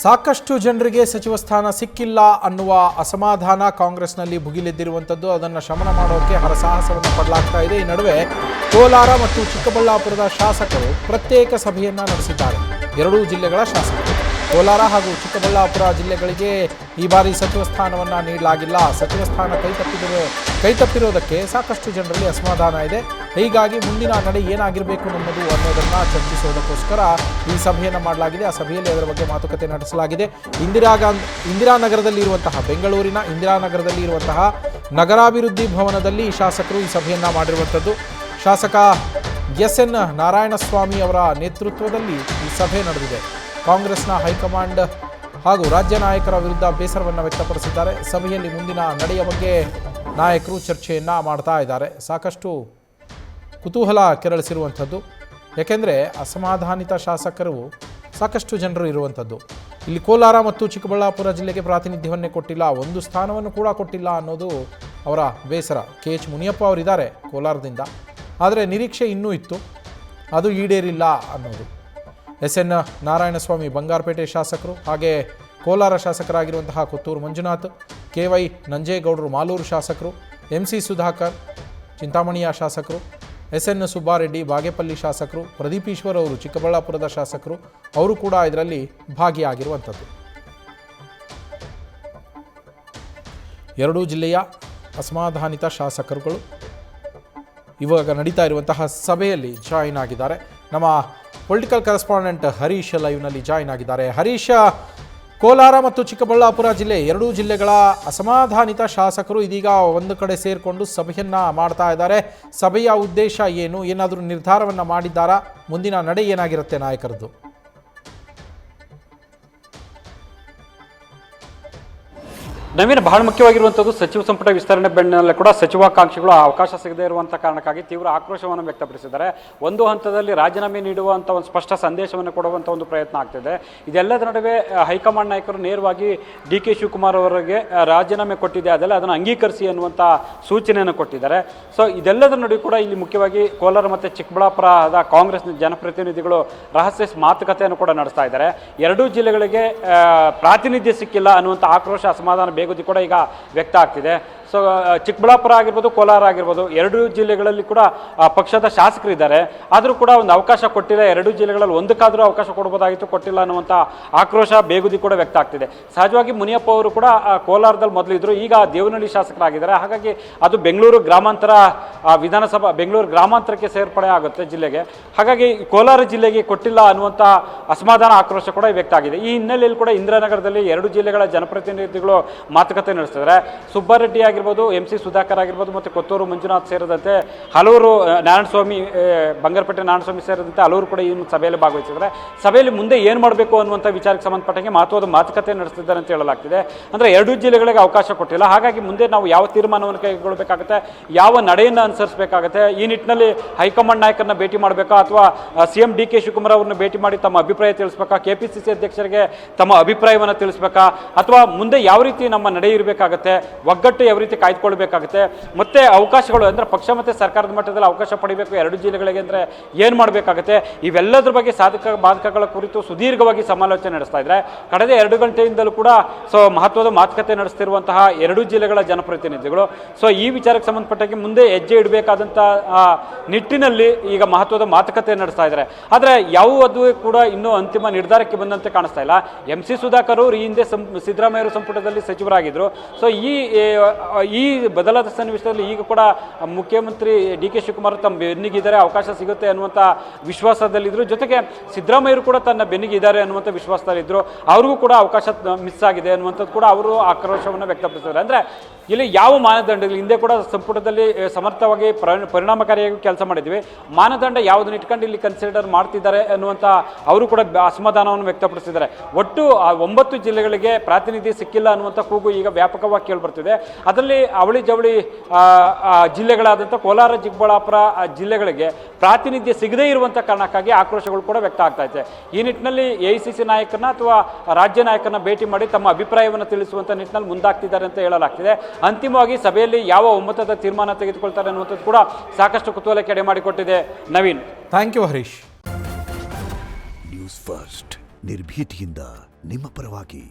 ಸಾಕಷ್ಟು ಜನರಿಗೆ ಸಚಿವ ಸ್ಥಾನ ಸಿಕ್ಕಿಲ್ಲ ಅನ್ನುವ ಅಸಮಾಧಾನ ಕಾಂಗ್ರೆಸ್ನಲ್ಲಿ ಭುಗಿಲೆದ್ದಿರುವಂಥದ್ದು. ಅದನ್ನು ಶಮನ ಮಾಡೋಕೆ ಹರಸಾಹಸವನ್ನು ಪಡಲಾಗ್ತಾ ಇದೆ. ಈ ನಡುವೆ ಕೋಲಾರ ಮತ್ತು ಚಿಕ್ಕಬಳ್ಳಾಪುರದ ಶಾಸಕರು ಪ್ರತ್ಯೇಕ ಸಭೆಯನ್ನು ನಡೆಸಿದ್ದಾರೆ. ಎರಡೂ ಜಿಲ್ಲೆಗಳ ಶಾಸಕರು ಕೋಲಾರ ಹಾಗೂ ಚಿಕ್ಕಬಳ್ಳಾಪುರ ಜಿಲ್ಲೆಗಳಿಗೆ ಈ ಬಾರಿ ಸಚಿವ ಸ್ಥಾನವನ್ನು ನೀಡಲಾಗಿಲ್ಲ. ಸಚಿವ ಸ್ಥಾನ ಕೈತಪ್ಪಿರೋದಕ್ಕೆ ಸಾಕಷ್ಟು ಜನರಲ್ಲಿ ಅಸಮಾಧಾನ ಇದೆ. ಹೀಗಾಗಿ ಮುಂದಿನ ನಡೆ ಏನಾಗಿರಬೇಕು ಅನ್ನೋದನ್ನು ಚರ್ಚಿಸೋದಕ್ಕೋಸ್ಕರ ಈ ಸಭೆಯನ್ನು ಮಾಡಲಾಗಿದೆ. ಆ ಸಭೆಯಲ್ಲಿ ಅದರ ಬಗ್ಗೆ ಮಾತುಕತೆ ನಡೆಸಲಾಗಿದೆ. ಬೆಂಗಳೂರಿನ ಇಂದಿರಾನಗರದಲ್ಲಿ ಇರುವಂತಹ ನಗರಾಭಿವೃದ್ಧಿ ಭವನದಲ್ಲಿ ಶಾಸಕರು ಈ ಸಭೆಯನ್ನು ಮಾಡಿರುವಂಥದ್ದು. ಶಾಸಕ ಎಸ್.ಎನ್. ನಾರಾಯಣಸ್ವಾಮಿ ಅವರ ನೇತೃತ್ವದಲ್ಲಿ ಈ ಸಭೆ ನಡೆದಿದೆ. ಕಾಂಗ್ರೆಸ್ನ ಹೈಕಮಾಂಡ್ ಹಾಗೂ ರಾಜ್ಯ ನಾಯಕರ ವಿರುದ್ಧ ಬೇಸರವನ್ನು ವ್ಯಕ್ತಪಡಿಸಿದ್ದಾರೆ. ಸಭೆಯಲ್ಲಿ ಮುಂದಿನ ನಡೆಯ ಬಗ್ಗೆ ನಾಯಕರು ಚರ್ಚೆಯನ್ನು ಮಾಡ್ತಾ ಇದ್ದಾರೆ. ಸಾಕಷ್ಟು ಕುತೂಹಲ ಕೆರಳಿಸಿರುವಂಥದ್ದು. ಯಾಕೆಂದರೆ ಅಸಮಾಧಾನಿತ ಶಾಸಕರು ಸಾಕಷ್ಟು ಜನರು ಇರುವಂಥದ್ದು. ಇಲ್ಲಿ ಕೋಲಾರ ಮತ್ತು ಚಿಕ್ಕಬಳ್ಳಾಪುರ ಜಿಲ್ಲೆಗೆ ಪ್ರಾತಿನಿಧ್ಯವನ್ನೇ ಕೊಟ್ಟಿಲ್ಲ, ಒಂದು ಸ್ಥಾನವನ್ನು ಕೂಡ ಕೊಟ್ಟಿಲ್ಲ ಅನ್ನೋದು ಅವರ ಬೇಸರ. KH ಮುನಿಯಪ್ಪ ಅವರಿದ್ದಾರೆ ಕೋಲಾರದಿಂದ, ಆದರೆ ನಿರೀಕ್ಷೆ ಇನ್ನೂ ಇತ್ತು, ಅದು ಈಡೇರಿಲ್ಲ ಅನ್ನೋದು. ಎಸ್.ಎನ್. ನಾರಾಯಣಸ್ವಾಮಿ ಬಂಗಾರಪೇಟೆ ಶಾಸಕರು, ಹಾಗೆ ಕೋಲಾರ ಶಾಸಕರಾಗಿರುವಂತಹ ಕೊತ್ತೂರು ಮಂಜುನಾಥ್, KY ನಂಜೇಗೌಡರು ಮಾಲೂರು ಶಾಸಕರು, MC ಸುಧಾಕರ್ ಚಿಂತಾಮಣಿಯ ಶಾಸಕರು, SN ಸುಬ್ಬಾರೆಡ್ಡಿ ಬಾಗೇಪಲ್ಲಿ ಶಾಸಕರು, ಪ್ರದೀಪ್ ಈಶ್ವರ್ ಅವರು ಚಿಕ್ಕಬಳ್ಳಾಪುರದ ಶಾಸಕರು, ಅವರು ಕೂಡ ಇದರಲ್ಲಿ ಭಾಗಿಯಾಗಿರುವಂಥದ್ದು. ಎರಡೂ ಜಿಲ್ಲೆಯ ಅಸಮಾಧಾನಿತ ಶಾಸಕರುಗಳು ಇವಾಗ ನಡೀತಾ ಇರುವಂತಹ ಸಭೆಯಲ್ಲಿ ಜಾಯಿನ್ ಆಗಿದ್ದಾರೆ. ನಮ್ಮ ಪೊಲಿಟಿಕಲ್ ಕರೆಸ್ಪಾಂಡೆಂಟ್ ಹರೀಶ್ ಲೈವ್ನಲ್ಲಿ ಜಾಯಿನ್ ಆಗಿದ್ದಾರೆ. ಹರೀಶ್, ಕೋಲಾರ ಮತ್ತು ಚಿಕ್ಕಬಳ್ಳಾಪುರ ಜಿಲ್ಲೆ ಎರಡೂ ಜಿಲ್ಲೆಗಳ ಅಸಮಾಧಾನಿತ ಶಾಸಕರು ಇದೀಗ ಒಂದು ಕಡೆ ಸೇರಿಕೊಂಡು ಸಭೆಯನ್ನು ಮಾಡ್ತಾ ಇದ್ದಾರೆ. ಸಭೆಯ ಉದ್ದೇಶ ಏನು? ಏನಾದರೂ ನಿರ್ಧಾರವನ್ನು ಮಾಡಿದ್ದಾರಾ? ಮುಂದಿನ ನಡೆ ಏನಾಗಿರುತ್ತೆ ನಾಯಕರದ್ದು? ನವೀನ್, ಬಹಳ ಮುಖ್ಯವಾಗಿರುವಂಥದ್ದು ಸಚಿವ ಸಂಪುಟ ವಿಸ್ತರಣೆ ಬೆನ್ನಲ್ಲೇ ಕೂಡ ಸಚಿವಾಕಾಂಕ್ಷಿಗಳು ಅವಕಾಶ ಸಿಗದೇ ಇರುವಂಥ ಕಾರಣಕ್ಕಾಗಿ ತೀವ್ರ ಆಕ್ರೋಶವನ್ನು ವ್ಯಕ್ತಪಡಿಸಿದ್ದಾರೆ. ಒಂದು ಹಂತದಲ್ಲಿ ರಾಜೀನಾಮೆ ನೀಡುವಂಥ ಒಂದು ಸ್ಪಷ್ಟ ಸಂದೇಶವನ್ನು ಕೊಡುವಂಥ ಒಂದು ಪ್ರಯತ್ನ ಆಗ್ತಿದೆ. ಇದೆಲ್ಲದರ ನಡುವೆ ಹೈಕಮಾಂಡ್ ನಾಯಕರು ನೇರವಾಗಿ DK ಶಿವಕುಮಾರ್ ಅವರಿಗೆ ರಾಜೀನಾಮೆ ಕೊಟ್ಟಿದೆ, ಅದನ್ನು ಅಂಗೀಕರಿಸಿ ಅನ್ನುವಂಥ ಸೂಚನೆಯನ್ನು ಕೊಟ್ಟಿದ್ದಾರೆ. ಸೊ ಇದೆಲ್ಲದರ ನಡುವೆ ಕೂಡ ಇಲ್ಲಿ ಮುಖ್ಯವಾಗಿ ಕೋಲಾರ ಮತ್ತು ಚಿಕ್ಕಬಳ್ಳಾಪುರದ ಕಾಂಗ್ರೆಸ್ ಜನಪ್ರತಿನಿಧಿಗಳು ರಹಸ್ಯ ಮಾತುಕತೆಯನ್ನು ಕೂಡ ನಡೆಸ್ತಾ ಇದ್ದಾರೆ. ಎರಡೂ ಜಿಲ್ಲೆಗಳಿಗೆ ಪ್ರಾತಿನಿಧ್ಯ ಸಿಕ್ಕಿಲ್ಲ ಅನ್ನುವಂಥ ಆಕ್ರೋಶ, ಅಸಮಾಧಾನ ಬೇಗುದಿ ಕೂಡ ಈಗ ವ್ಯಕ್ತ ಆಗ್ತಿದೆ. ಸೊ ಚಿಕ್ಕಬಳ್ಳಾಪುರ ಆಗಿರ್ಬೋದು, ಕೋಲಾರ ಆಗಿರ್ಬೋದು, ಎರಡೂ ಜಿಲ್ಲೆಗಳಲ್ಲಿ ಕೂಡ ಪಕ್ಷದ ಶಾಸಕರಿದ್ದಾರೆ. ಆದರೂ ಕೂಡ ಒಂದು ಅವಕಾಶ ಕೊಟ್ಟಿಲ್ಲ. ಎರಡೂ ಜಿಲ್ಲೆಗಳಲ್ಲಿ ಒಂದಕ್ಕಾದರೂ ಅವಕಾಶ ಕೊಡ್ಬೋದಾಗಿತ್ತು, ಕೊಟ್ಟಿಲ್ಲ ಅನ್ನುವಂಥ ಆಕ್ರೋಶ ಬೇಗುದಿ ಕೂಡ ವ್ಯಕ್ತ ಆಗ್ತಿದೆ. ಸಹಜವಾಗಿ ಮುನಿಯಪ್ಪ ಅವರು ಕೂಡ ಕೋಲಾರದಲ್ಲಿ ಮೊದಲು ಇದ್ದರು, ಈಗ ದೇವನಹಳ್ಳಿ ಶಾಸಕರಾಗಿದ್ದಾರೆ. ಹಾಗಾಗಿ ಅದು ಬೆಂಗಳೂರು ಗ್ರಾಮಾಂತರಕ್ಕೆ ಸೇರ್ಪಡೆ ಆಗುತ್ತೆ ಜಿಲ್ಲೆಗೆ. ಹಾಗಾಗಿ ಕೋಲಾರ ಜಿಲ್ಲೆಗೆ ಕೊಟ್ಟಿಲ್ಲ ಅನ್ನುವಂಥ ಅಸಮಾಧಾನ, ಆಕ್ರೋಶ ಕೂಡ ವ್ಯಕ್ತ ಆಗಿದೆ. ಈ ಹಿನ್ನೆಲೆಯಲ್ಲಿ ಕೂಡ ಇಂದಿರಾನಗರದಲ್ಲಿ ಎರಡು ಜಿಲ್ಲೆಗಳ ಜನಪ್ರತಿನಿಧಿಗಳು ಮಾತುಕತೆ ನಡೆಸ್ತಿದ್ದಾರೆ. ಸುಬ್ಬಾರೆಡ್ಡಿ ಆಗಿರ್ಬೋದು, MC ಸುಧಾಕರ್ ಆಗಿರ್ಬೋದು, ಮತ್ತು ಕೊತ್ತೂರು ಮಂಜುನಾಥ್ ಸೇರಿದಂತೆ ಹಲವರು, ಬಂಗಾರಪೇಟೆ ನಾರಾಯಣಸ್ವಾಮಿ ಸೇರಿದಂತೆ ಹಲವರು ಕೂಡ ಈ ಸಭೆಯಲ್ಲಿ ಭಾಗವಹಿಸಿದ್ದಾರೆ. ಸಭೆಯಲ್ಲಿ ಮುಂದೆ ಏನು ಮಾಡಬೇಕು ಅನ್ನುವಂಥ ವಿಚಾರಕ್ಕೆ ಸಂಬಂಧಪಟ್ಟಂಗೆ ಮಹತ್ವದ ಮಾತುಕತೆ ನಡೆಸ್ತಿದ್ದಾರೆ ಅಂತ ಹೇಳಲಾಗ್ತಿದೆ. ಅಂದರೆ ಎರಡೂ ಜಿಲ್ಲೆಗಳಿಗೆ ಅವಕಾಶ ಕೊಟ್ಟಿಲ್ಲ. ಹಾಗಾಗಿ ಮುಂದೆ ನಾವು ಯಾವ ತೀರ್ಮಾನವನ್ನು ಕೈಗೊಳ್ಳಬೇಕಾಗುತ್ತೆ, ಯಾವ ನಡೆಯನ್ನು ಅನುಸರಿಸಬೇಕಾಗುತ್ತೆ, ಈ ನಿಟ್ಟಿನಲ್ಲಿ ಹೈಕಮಾಂಡ್ ನಾಯಕರನ್ನ ಭೇಟಿ ಮಾಡಬೇಕಾ, ಅಥವಾ CM DK ಶಿವಕುಮಾರ್ ಅವರನ್ನ ಭೇಟಿ ಮಾಡಿ ತಮ್ಮ ಅಭಿಪ್ರಾಯ ತಿಳಿಸ್ಬೇಕಾ, KPCC ಅಧ್ಯಕ್ಷರಿಗೆ ತಮ್ಮ ಅಭಿಪ್ರಾಯವನ್ನು ತಿಳಿಸ್ಬೇಕಾ, ಅಥವಾ ಮುಂದೆ ಯಾವ ರೀತಿ ನಮ್ಮ ನಡೆ ಇರಬೇಕಾಗುತ್ತೆ, ಒಗ್ಗಟ್ಟು ಯಾವ ರೀತಿ ಕಾಯ್ದುಕೊಳ್ಬೇಕಾಗುತ್ತೆ, ಮತ್ತೆ ಅವಕಾಶಗಳು ಅಂದರೆ ಪಕ್ಷ ಮತ್ತು ಸರ್ಕಾರದ ಮಟ್ಟದಲ್ಲಿ ಅವಕಾಶ ಪಡಿಬೇಕು ಎರಡು ಜಿಲ್ಲೆಗಳಿಗೆ ಅಂದರೆ ಏನು ಮಾಡಬೇಕಾಗುತ್ತೆ, ಇವೆಲ್ಲದರ ಬಗ್ಗೆ ಸಾಧಕ ಬಾಧಕಗಳ ಕುರಿತು ಸುದೀರ್ಘವಾಗಿ ಸಮಾಲೋಚನೆ ನಡೆಸ್ತಾ ಇದ್ದಾರೆ. ಕಳೆದ 2 ಗಂಟೆಯಿಂದಲೂ ಕೂಡ ಮಹತ್ವದ ಮಾತುಕತೆ ನಡೆಸ್ತಿರುವಂತಹ ಎರಡೂ ಜಿಲ್ಲೆಗಳ ಜನಪ್ರತಿನಿಧಿಗಳು ಈ ವಿಚಾರಕ್ಕೆ ಸಂಬಂಧಪಟ್ಟಾಗಿ ಮುಂದೆ ಹೆಜ್ಜೆ ಇಡಬೇಕಾದಂಥ ನಿಟ್ಟಿನಲ್ಲಿ ಈಗ ಮಹತ್ವದ ಮಾತುಕತೆ ನಡೆಸ್ತಾ ಇದ್ದಾರೆ. ಆದರೆ ಯಾವುದೂ ಕೂಡ ಇನ್ನೂ ಅಂತಿಮ ನಿರ್ಧಾರಕ್ಕೆ ಬಂದಂತೆ ಕಾಣಿಸ್ತಾ ಇಲ್ಲ. MC ಸುಧಾಕರ್ ಅವರು ಈ ಹಿಂದೆ ಸಿದ್ದರಾಮಯ್ಯ ಸಂಪುಟದಲ್ಲಿ ಸಚಿವರಾಗಿದ್ದರು. ಸೊ ಈ ಬದಲಾದ ಸನ್ನಿವೇಶದಲ್ಲಿ ಈಗ ಕೂಡ ಮುಖ್ಯಮಂತ್ರಿ DK ಶಿವಕುಮಾರ್ ತಮ್ಮ ಬೆನ್ನಿಗಿದ್ದಾರೆ, ಅವಕಾಶ ಸಿಗುತ್ತೆ ಅನ್ನುವಂಥ ವಿಶ್ವಾಸದಲ್ಲಿದ್ದರು. ಜೊತೆಗೆ ಸಿದ್ದರಾಮಯ್ಯರು ಕೂಡ ತನ್ನ ಬೆನ್ನಿಗಿದ್ದಾರೆ ಅನ್ನುವಂಥ ವಿಶ್ವಾಸದಲ್ಲಿದ್ದರು. ಅವ್ರಿಗೂ ಕೂಡ ಅವಕಾಶ ಮಿಸ್ ಆಗಿದೆ ಅನ್ನುವಂಥದ್ದು ಕೂಡ ಅವರು ಆಕ್ರೋಶವನ್ನು ವ್ಯಕ್ತಪಡಿಸಿದ್ದಾರೆ. ಅಂದರೆ ಇಲ್ಲಿ ಯಾವ ಮಾನದಂಡಗಳು, ಹಿಂದೆ ಕೂಡ ಸಂಪುಟದಲ್ಲಿ ಸಮರ್ಥವಾಗಿ ಪರಿಣಾಮಕಾರಿಯಾಗಿ ಕೆಲಸ ಮಾಡಿದ್ವಿ, ಮಾನದಂಡ ಯಾವುದನ್ನು ಇಟ್ಕೊಂಡು ಇಲ್ಲಿ ಕನ್ಸಿಡರ್ ಮಾಡ್ತಿದ್ದಾರೆ ಅನ್ನುವಂಥ ಅವರು ಕೂಡ ಅಸಮಾಧಾನವನ್ನು ವ್ಯಕ್ತಪಡಿಸಿದ್ದಾರೆ. ಒಟ್ಟು 9 ಜಿಲ್ಲೆಗಳಿಗೆ ಪ್ರಾತಿನಿಧ್ಯ ಸಿಕ್ಕಿಲ್ಲ ಅನ್ನುವಂಥ ಕೂಗು ಈಗ ವ್ಯಾಪಕವಾಗಿ ಕೇಳಿಬರ್ತಿದೆ. ಅದರಲ್ಲಿ ಅವಳಿ ಜವಳಿ ಜಿಲ್ಲೆಗಳಾದಂಥ ಕೋಲಾರ, ಚಿಕ್ಕಬಳ್ಳಾಪುರ ಜಿಲ್ಲೆಗಳಿಗೆ ಪ್ರಾತಿನಿಧ್ಯ ಸಿಗದೇ ಇರುವಂಥ ಕಾರಣಕ್ಕಾಗಿ ಆಕ್ರೋಶಗಳು ಕೂಡ ವ್ಯಕ್ತ ಆಗ್ತಾ ಇದೆ. ಈ ನಿಟ್ಟಿನಲ್ಲಿ AICC ನಾಯಕರನ್ನ ಅಥವಾ ರಾಜ್ಯ ನಾಯಕರನ್ನ ಭೇಟಿ ಮಾಡಿ ತಮ್ಮ ಅಭಿಪ್ರಾಯವನ್ನು ತಿಳಿಸುವಂಥ ನಿಟ್ಟಿನಲ್ಲಿ ಮುಂದಾಗ್ತಿದ್ದಾರೆ ಅಂತ ಹೇಳಲಾಗ್ತಿದೆ. ಅಂತಿಮವಾಗಿ ಸಭೆಯಲ್ಲಿ ಯಾವ ಒಮ್ಮತದ ತೀರ್ಮಾನ ತೆಗೆದುಕೊಳ್ತಾರೆ ಅನ್ನುವಂಥದ್ದು ಕೂಡ ಸಾಕಷ್ಟು ಕುತೂಹಲಕ್ಕೆ ಎಡೆ ಮಾಡಿಕೊಟ್ಟಿದೆ. Naveen, thank you Harish. News first ನಿರ್ಭೀತಿಯಿಂದ ನಿಮ್ಮ ಪರವಾಗಿ.